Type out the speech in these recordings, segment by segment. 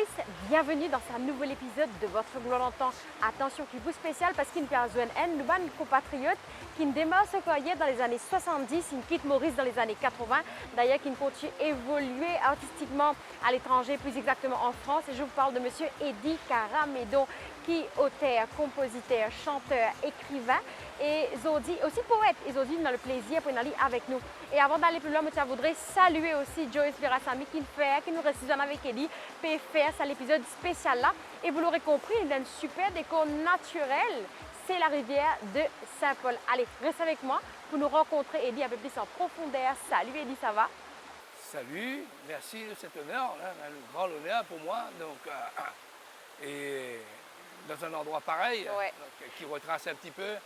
Joyce, bienvenue dans ce nouvel épisode de Votre Gloire d'antan. Attention, qui vous spécial parce qu'il nous permet nous ban compatriotes qui démarre ce carrière dans les années 70, il quitte Maurice dans les années 80, d'ailleurs qui continue à évoluer artistiquement à l'étranger, plus exactement en France. Et je vous parle de Monsieur Eddie Caramedo, qui est auteur, compositeur, chanteur, écrivain et aussi poète. Et aujourd'hui, on a le plaisir pour aller avec nous. Et avant d'aller plus loin, je voudrais saluer aussi Joyce Verasamy qui nous reste avec Eddie pour faire ça l'épisode spécial là. Et vous l'aurez compris, il a un super décor naturel. C'est la rivière de Saint-Paul. Allez, restez avec moi pour nous rencontrer Eddie un peu plus en profondeur. Salut Eddie, ça va? Salut, merci de cet honneur, un grand honneur pour moi. Donc, et dans un endroit pareil, Ouais. donc, qui retrace un petit peu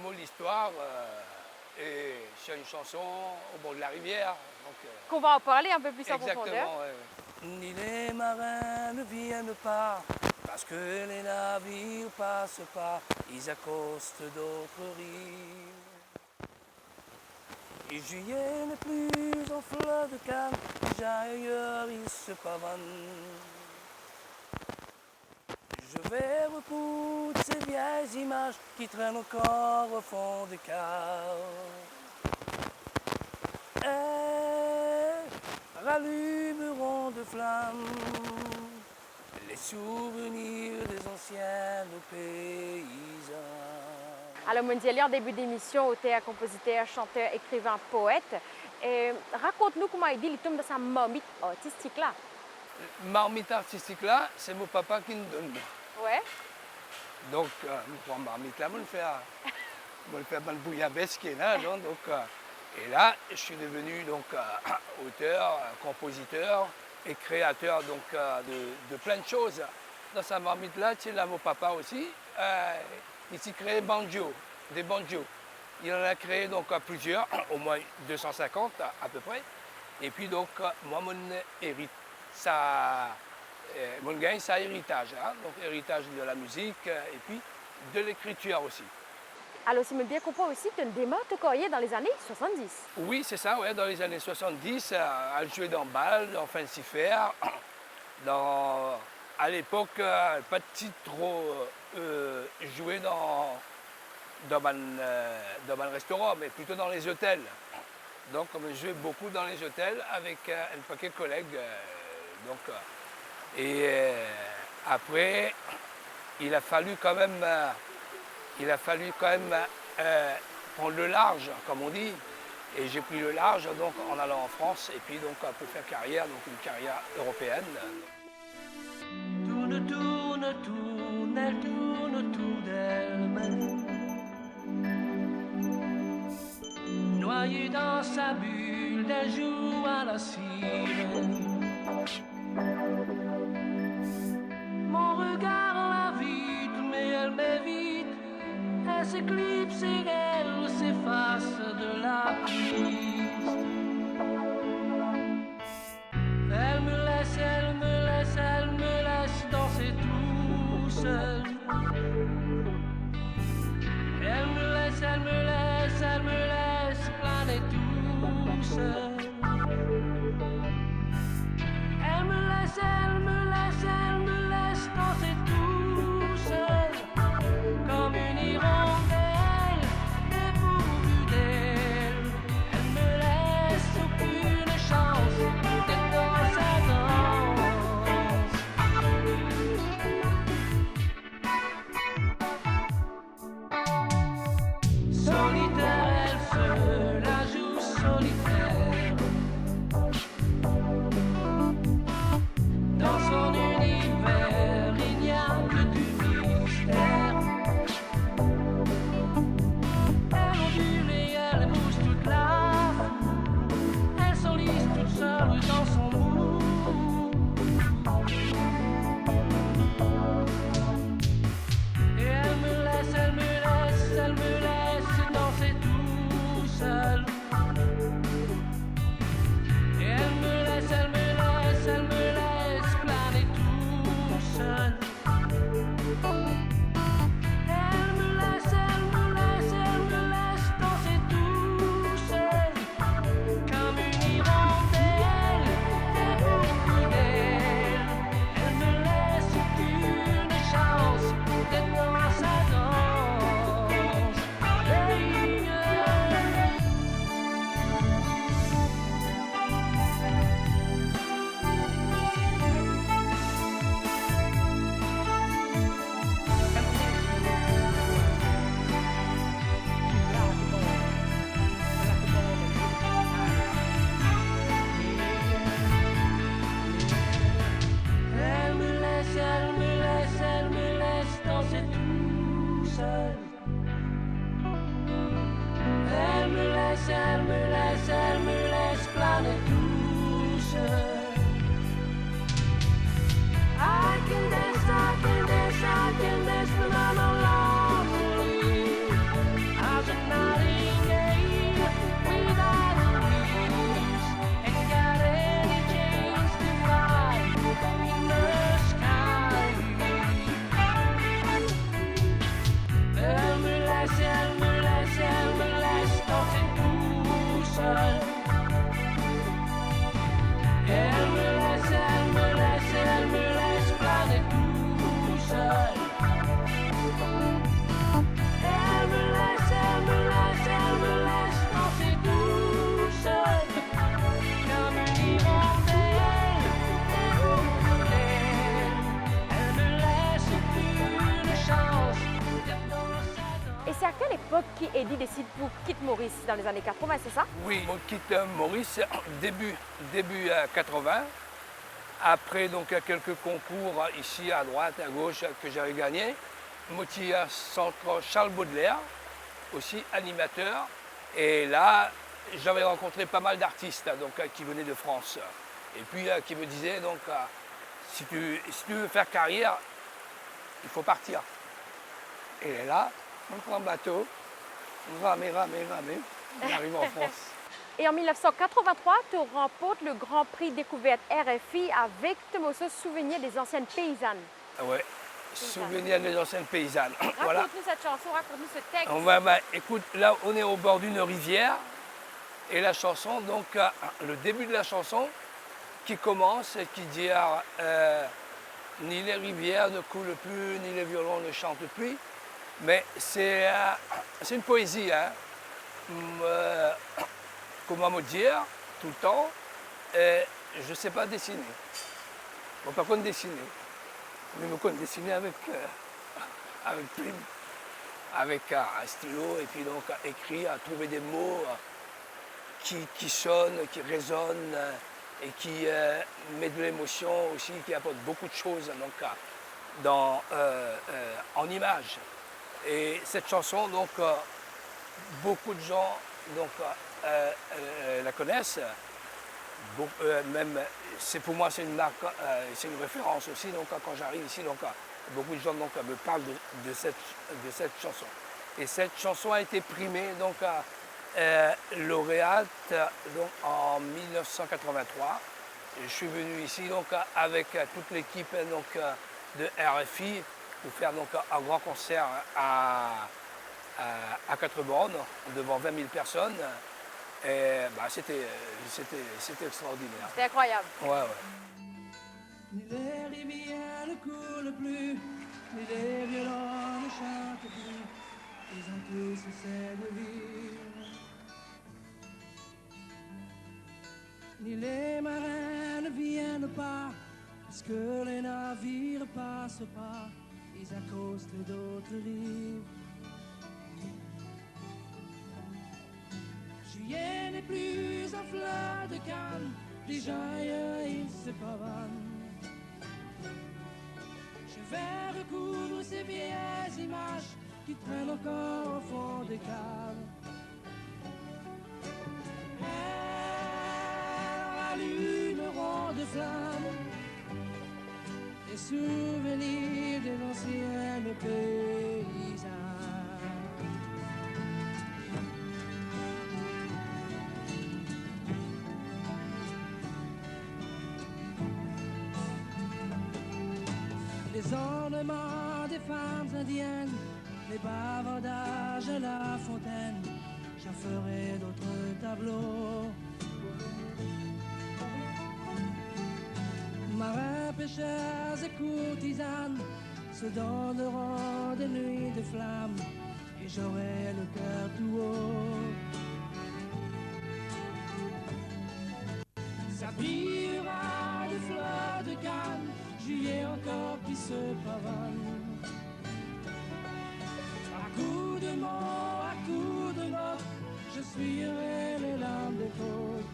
mon histoire. Et c'est une chanson au bord de la rivière. Qu'on va en parler un peu plus en profondeur. Exactement. Ni les marins ne viennent pas, parce que les navires passent pas, ils accostent d'autres rives. Et juillet n'est plus en fleur de canne, déjà ailleurs ils se pavanent. Je vais pour ces vieilles images qui traînent encore au fond des caves. Elles rallumeront de flammes les souvenirs des anciens paysans. Alors, je disais en début d'émission, auteur, compositeur, chanteur, écrivain, poète. Raconte-nous comment Eddie il tombe dans sa marmite artistique là. Marmite artistique là, c'est mon papa qui nous donne. Ouais. Donc, pour marmite là, je vais faire une bouillabaisse qui est là. Donc, et là, je suis devenu donc, auteur, compositeur et créateur donc, de plein de choses. Dans sa marmite là, tu sais, là, mon papa aussi, il s'est créé des banjos. Il en a créé donc plusieurs, au moins 250 à peu près. Et puis donc, moi, mon gain, c'est héritage. Hein? Donc, héritage de la musique et puis de l'écriture aussi. Alors, si je bien comprends aussi, tu as démarré ton carrière dans les années 70. Oui, c'est ça, ouais, dans les années 70, à jouer dans Bâle, dans Fancy Fair. À l'époque, pas trop jouer dans un restaurant, mais plutôt dans les hôtels. Donc, on jouait beaucoup dans les hôtels avec un paquet de collègues. Après, il a fallu quand même prendre le large, comme on dit. Et j'ai pris le large donc, en allant en France et puis donc, pour faire carrière, donc une carrière européenne. Tourne, tourne, tourne, elle tourne autour d'elle-même. Noyée dans sa bulle, elle joue à la sirène. Mon regard l'invite, mais elle m'évite. Elle s'éclipse et elle s'efface de la piste. Elle me laisse, elle me laisse, elle me laisse danser tout seul. Elle me laisse, elle me laisse, elle me laisse planer tout seul. Elle me laisse, elle me laisse, elle me laisse danser tout seul. Comme une hirondelle dépourvue d'aile. Elle me l'époque qu'Eddie décide pour quitter Maurice dans les années 80, c'est ça? Oui, on quitte Maurice début 80. Après donc quelques concours ici à droite, à gauche que j'avais gagnés. Moitié Centre Charles Baudelaire, aussi animateur. Et là, j'avais rencontré pas mal d'artistes donc, qui venaient de France. Et puis qui me disaient donc si tu veux faire carrière, il faut partir. Et là, on prend un bateau, on rame, on arrive en France. Et en 1983, tu remportes le Grand Prix découverte RFI avec ce souvenir des anciennes paysannes. Ouais, souvenir des anciennes paysannes. Voilà. Raconte-nous cette chanson, raconte-nous ce texte. Écoute, là, on est au bord d'une rivière. Et la chanson, donc, le début de la chanson qui commence et qui dit ni les rivières ne coulent plus, ni les violons ne chantent plus. Mais c'est une poésie, hein. Comment me dire, tout le temps, je ne sais pas dessiner. Bon, par contre, dessiner. Mais je peux dessiner avec plume, avec un stylo, et puis donc écrire, trouver des mots qui sonnent, qui résonnent, et qui mettent de l'émotion aussi, qui apportent beaucoup de choses donc, en images. Et cette chanson, donc, beaucoup de gens donc, la connaissent. Même, pour moi, c'est une marque, c'est une référence aussi. Donc, quand j'arrive ici, donc, beaucoup de gens donc, me parlent de cette chanson. Et cette chanson a été primée donc, lauréate donc, en 1983. Et je suis venu ici donc, avec toute l'équipe donc, de RFI pour faire donc, un grand concert à Quatre-Bornes devant 20 000 personnes. Et c'était extraordinaire. C'était incroyable. Ouais. Ni les rivières ne coulent plus, ni les violons ne chantent plus. Ils ont tous cessé de vivre. Ni les marins ne viennent pas, parce que les navires passent pas. Ils accostent d'autres rives. Juillet n'est plus un fleur de canne, les gens ils se pavanent. Je vais recoudre ces vieilles images qui traînent encore au fond des caves. Elles allumeront de flammes des souvenirs des anciennes paysannes. Les ornements des femmes indiennes, les bavardages à la fontaine, j'en ferai d'autres tableaux. Marins, pêcheurs et courtisanes se donneront des nuits de flammes et j'aurai le cœur tout haut. S'habillera de fleurs de canne, juillet encore qui se pavane. À coups de mots, à coups de notes, je suivrai les lames des côtes.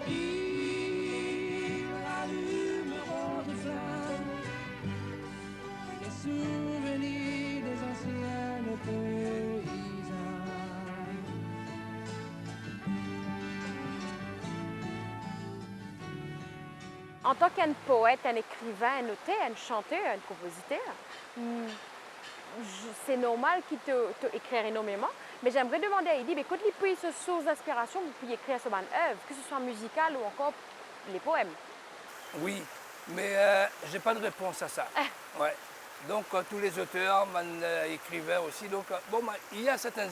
Ils allumeront de flammes les souvenirs des anciennes paysannes. En tant qu'un poète, un écrivain, un auteur, un chanteur, un compositeur, c'est normal qu'il te écrire énormément. Mais j'aimerais demander à Eddie, quand il peut ce source d'inspiration pour écrire sur une œuvre, que ce soit musicale ou encore les poèmes. Oui, mais je n'ai pas de réponse à ça. Ouais. Donc tous les auteurs, écrivains aussi, donc il y a certaines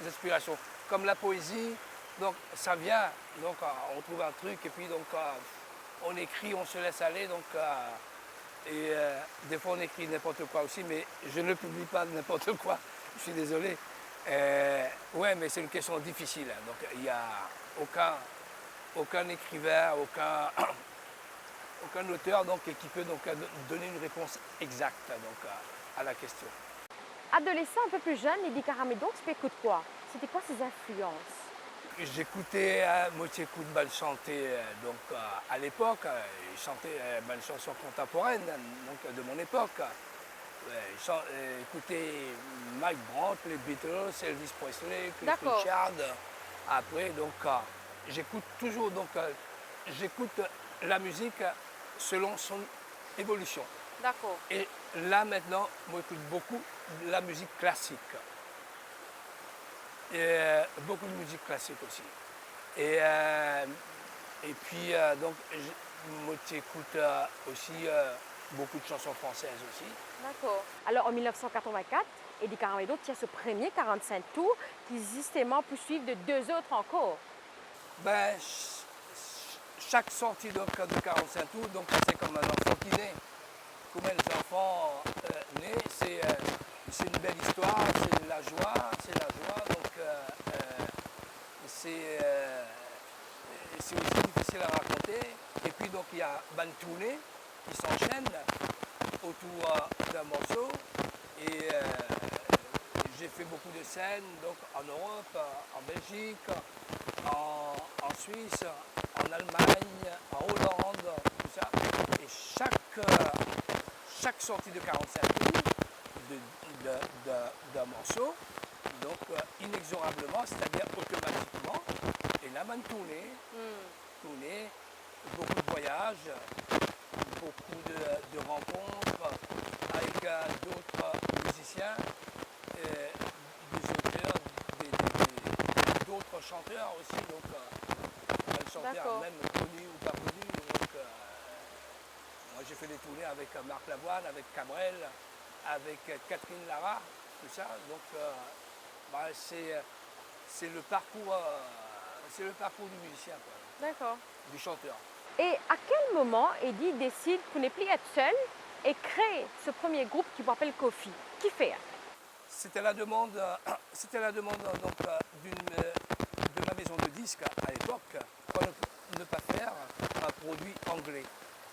inspirations, comme la poésie, donc ça vient, donc on trouve un truc et puis donc on écrit, on se laisse aller, donc et des fois on écrit n'importe quoi aussi, mais je ne publie pas n'importe quoi, je suis désolé. Ouais, mais c'est une question difficile, hein. Donc il n'y a aucun écrivain, aucun auteur donc, qui peut donc, donner une réponse exacte donc, à la question. adolescent, un peu plus jeune, Eddie Karamidou, tu écoutes quoi? C'était quoi ses influences? J'écoutais Moitié Coup de balle chanter à l'époque. Il chantait une chanson contemporaine donc, de mon époque. Écouter Mike Brandt, les Beatles, Elvis Presley, Cliff D'accord. Richard. Après, donc, j'écoute toujours, donc, j'écoute la musique selon son évolution. D'accord. Et là, maintenant, moi, j'écoute beaucoup de la musique classique. Et beaucoup de musique classique aussi. Et puis, donc, moi, j'écoute aussi beaucoup de chansons françaises aussi. D'accord. Alors en 1984, Eddie Karamidou tient ce premier 45 tours qui justement peut suivre de 2 autres encore. Ben, chaque sortie donc, de 45 tours, donc c'est comme un enfant qui naît. Comme les enfants nés, c'est une belle histoire, c'est de la joie, donc c'est aussi difficile à raconter. Et puis donc il y a une tournée qui s'enchaîne autour d'un morceau. Et j'ai fait beaucoup de scènes donc, en Europe, en Belgique, en Suisse, en Allemagne, en Hollande, tout ça. Et chaque sortie de 45 tours d'un morceau, donc inexorablement, c'est-à-dire automatiquement, et là, une tournée, beaucoup de voyages, beaucoup de rencontres avec d'autres musiciens, des auteurs, d'autres chanteurs aussi, donc un chanteur même connu ou pas connu. Donc, moi j'ai fait des tournées avec Marc Lavoine, avec Cabrel, avec Catherine Lara, tout ça. Donc c'est le parcours du musicien, quoi. D'accord. Du chanteur. Et à quel moment Eddie décide pour ne plus être seul et crée ce premier groupe qui s'appelle Kofi? Qui fait? C'était la demande donc, de ma maison de disques à l'époque pour ne pas faire un produit anglais.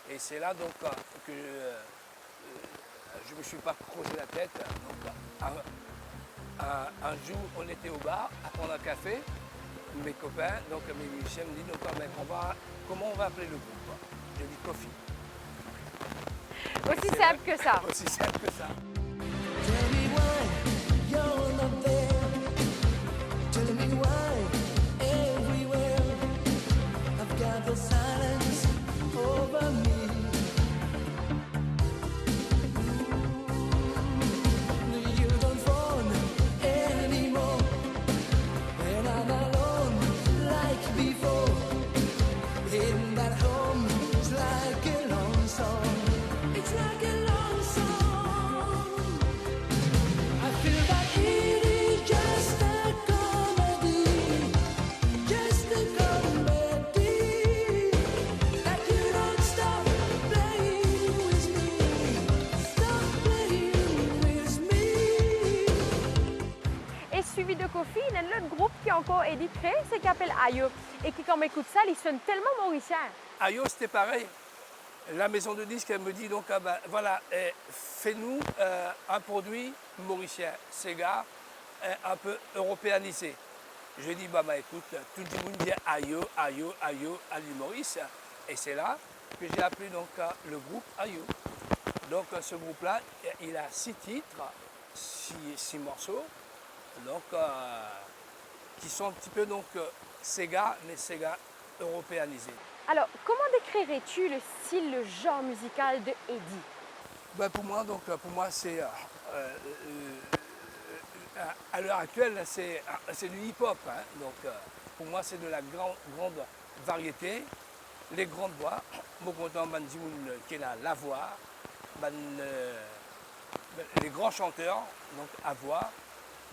Et c'est là donc que je ne me suis pas creusé la tête. Donc, un jour, on était au bar à prendre un café. Mes copains, donc mes musiciens me disent donc, comment on va appeler le groupe? J'ai dit Kofi. Aussi simple que ça. Aussi simple que ça. Tell me why you're not there. Tell me why everywhere I've got the silence over me. You don't phone anymore, and I'm alone like before. In that home, it's like a long song. It's like a long song. I feel that it is just a comedy, just a comedy. That you don't stop playing with me, stop playing with me. Et suivi de Kofi, il y a un autre groupe qui a encore Eddie créé, c'est qui s'appelle Ayo. Et qui, quand on écoute ça, il sonne tellement mauricien. Ayo, c'était pareil. La maison de disques, elle me dit donc, voilà, fais-nous un produit mauricien, Sega, un peu européanisé. Je dis, écoute, tout le monde dit Ayo, Ayo, Ayo, à l'île Maurice. Et c'est là que j'ai appelé donc le groupe Ayo. Donc ce groupe-là, il a 6 titres, 6 morceaux, donc, qui sont un petit peu donc Sega, mais Sega européanisé. Alors, comment décrirais-tu le style, le genre musical de Eddie? Pour moi, c'est à l'heure actuelle, c'est du hip-hop. Hein. Donc, pour moi, c'est de la grande variété, les grandes voix. Moi, content, qui est la voix, les grands chanteurs, donc à voix.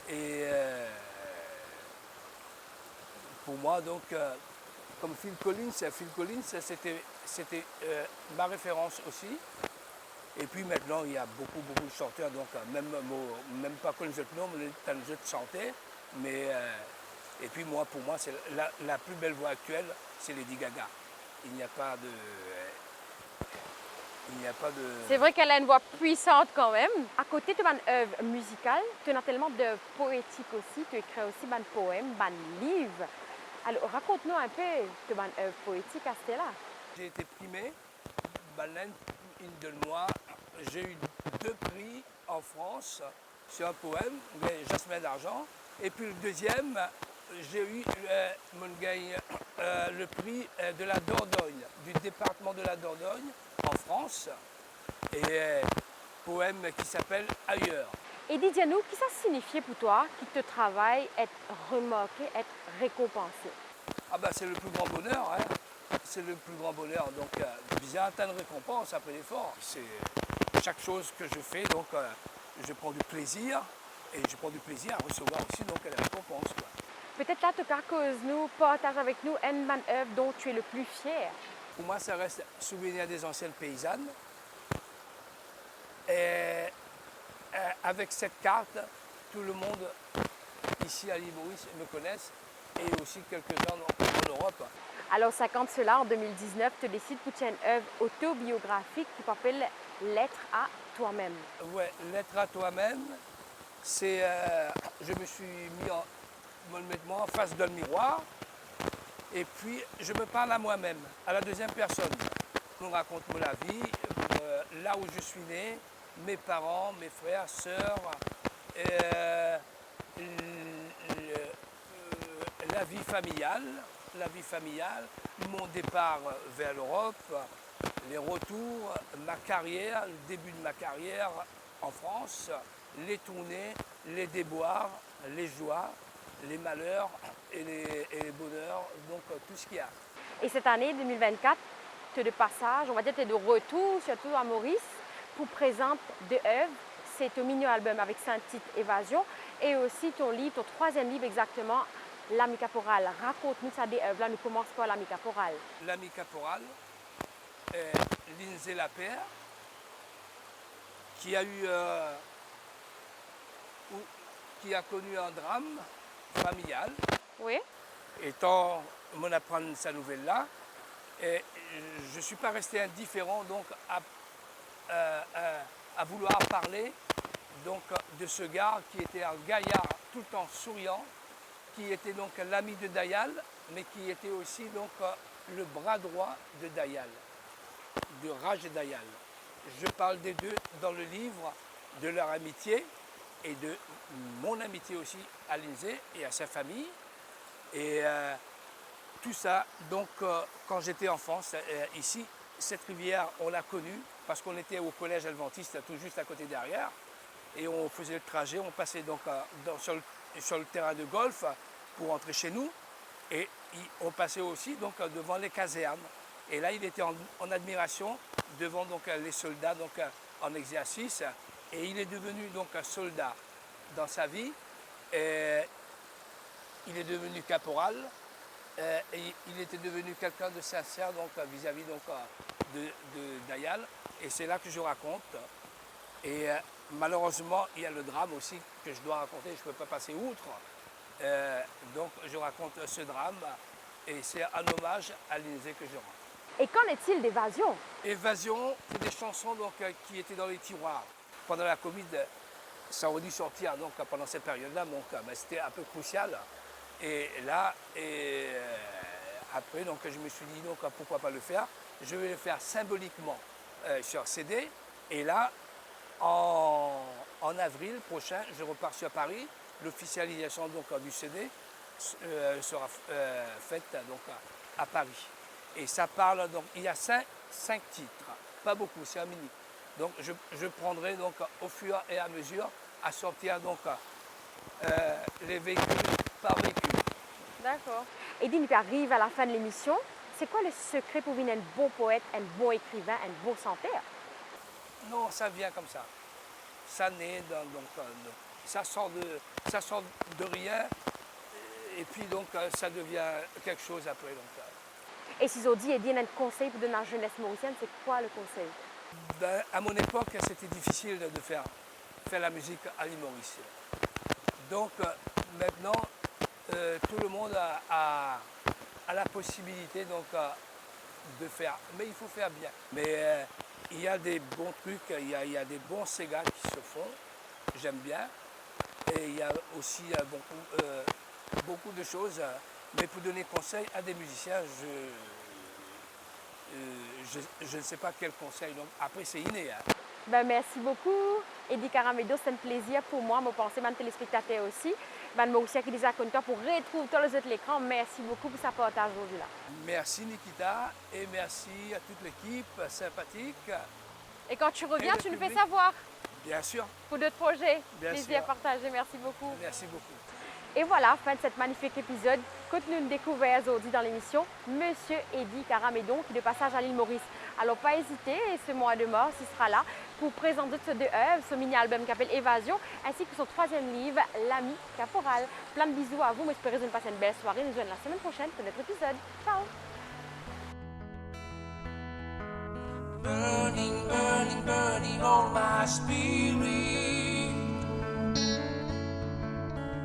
Et pour moi, donc, comme Phil Collins, c'était ma référence aussi. Et puis maintenant, il y a beaucoup de chanteurs, donc même pas qu'on les autres noms, mais les autres chantaient. Mais, et puis moi, pour moi, c'est la plus belle voix actuelle, c'est Lady Gaga. Il n'y a pas Il n'y a pas de... C'est vrai qu'elle a une voix puissante quand même. À côté de ton œuvre musicale, tu as tellement d'œuvres poétiques aussi. Tu écris aussi des poèmes, des livres. Alors, raconte-nous un peu de ton œuvre poétique à ce là. J'ai été primé, Baleine, une de moi. J'ai eu 2 prix en France sur un poème, Jasmin d'argent. Et puis le deuxième, j'ai eu le prix de la Dordogne, du département de la Dordogne en France. Et poème qui s'appelle Ailleurs. Et dis-nous, qu'est-ce que ça signifie pour toi que te travail être remarqué, être récompensé? Ah ben, c'est le plus grand bonheur, hein. C'est le plus grand bonheur. Donc, bien atteindre récompense après l'effort. C'est chaque chose que je fais, donc je prends du plaisir et je prends du plaisir à recevoir aussi donc la récompense, quoi. Peut-être là, tu cause-nous, partage avec nous une œuvre dont tu es le plus fier. Pour moi, ça reste souvenir des anciennes paysannes. Et avec cette carte, tout le monde ici à l'île Maurice me connaissent et aussi quelques-uns en Europe. Alors, 50 cela, en 2019, tu décides pour une œuvre autobiographique qui s'appelle Lettre à toi-même. Ouais, Lettre à toi-même, c'est. Je me suis mis en face d'un miroir et puis je me parle à moi-même, à la deuxième personne. Je me raconte la vie, là où je suis né, mes parents, mes frères, sœurs, la vie familiale, mon départ vers l'Europe, les retours, ma carrière, le début de ma carrière en France, les tournées, les déboires, les joies, les malheurs et les bonheurs, donc tout ce qu'il y a. Et cette année 2024, tu es de passage, on va dire tu es de retour, surtout à Maurice, pour présenter deux œuvres. C'est ton mini-album avec 5 titres Évasion et aussi ton livre, ton 3e livre exactement, L'Ami Caporal. Raconte-nous ça des œuvres. Là, nous commençons par L'Ami Caporal. L'Ami Caporal, Lindsay Lapère, qui a connu un drame familial. Oui. Étant mon apprendre sa nouvelle là, et je ne suis pas resté indifférent donc à vouloir parler donc de ce gars qui était un gaillard tout le temps souriant, qui était donc l'ami de Dayal, mais qui était aussi donc le bras droit de Dayal, de Raj Dayal. Je parle des deux dans le livre, de leur amitié et de mon amitié aussi à Lindsay et à sa famille. Et tout ça, donc quand j'étais enfant, ici, cette rivière, on l'a connue parce qu'on était au collège adventiste tout juste à côté derrière. Et on faisait le trajet, on passait donc sur le terrain de golf pour rentrer chez nous. Et on passait aussi donc devant les casernes. Et là, il était en admiration devant donc les soldats donc en exercice. Et il est devenu donc un soldat dans sa vie. Et il est devenu caporal. Et il était devenu quelqu'un de sincère donc vis-à-vis donc de Dayal. Et c'est là que je raconte. Et malheureusement, il y a le drame aussi que je dois raconter, je ne peux pas passer outre. Donc je raconte ce drame et c'est un hommage à Lindsay que je rends. Et qu'en est-il d'Évasion? Évasion, c'est des chansons donc, qui étaient dans les tiroirs. Pendant la Covid, ça aurait dû sortir donc, pendant cette période-là, mais c'était un peu crucial. Et là, après, donc, je me suis dit donc, pourquoi pas le faire. Je vais le faire symboliquement sur CD. Et là, en avril prochain, je repars sur Paris. L'officialisation donc du CD sera faite donc à Paris. Et ça parle donc, il y a 5 titres, pas beaucoup, c'est un mini. Donc je prendrai donc au fur et à mesure à sortir donc les véhicules par véhicule. D'accord. Et dis-nous, tu arrives à la fin de l'émission. C'est quoi le secret pour devenir un bon poète, un bon écrivain, un bon chanteur? Non, ça vient comme ça. Ça naît, ça sort de rien. Et puis donc ça devient quelque chose après. Donc, Et si on dit et un conseil pour donner à la jeunesse mauricienne, c'est quoi le conseil? Ben, à mon époque, c'était difficile de faire la musique à l'île Maurice. Donc maintenant, tout le monde a la possibilité donc, de faire. Mais il faut faire bien. Mais il y a des bons trucs, il y a des bons Sega qui se font, j'aime bien. Et il y a aussi beaucoup de choses, mais pour donner conseil à des musiciens, je ne sais pas quel conseil, donc après c'est inné. Hein. Ben, merci beaucoup, Eddie Caramedo. C'est un plaisir pour moi, me penser, mes téléspectateurs aussi. Ben, moi aussi, qui les compteurs pour retrouver tous les autres l'écran. Merci beaucoup pour sa partage aujourd'hui là. Merci Nikita et merci à toute l'équipe sympathique. Et quand tu reviens, le tu nous fais public. savoir Bien sûr, pour d'autres projets. Bien Plaisir sûr. partagé. Merci beaucoup. merci beaucoup. Et voilà, fin de cet magnifique épisode que nous découvrons aujourd'hui dans l'émission Monsieur Eddie Caramédon qui est de passage à l'île Maurice. Alors pas hésiter, et ce mois de mars, il sera là pour présenter ces deux œuvres, ce mini-album qui s'appelle Évasion, ainsi que son troisième livre, L'ami caporal. Plein de bisous à vous, j'espère que vous passez une belle soirée. Nous nous revoyons la semaine prochaine pour notre épisode. Ciao! Burning, burning, burning all my spirit.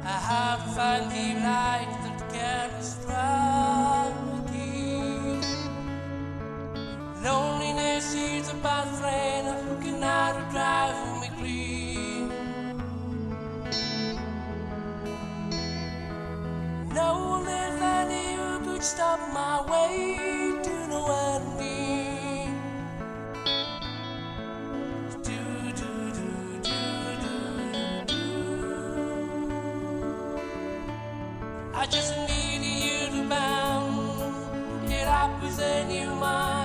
I have to find the light that can strike it. Loneliness is a bad friend who cannot drive me clean. No one else I knew could stop my way to no ending. I just need you to bound it up with a new mind.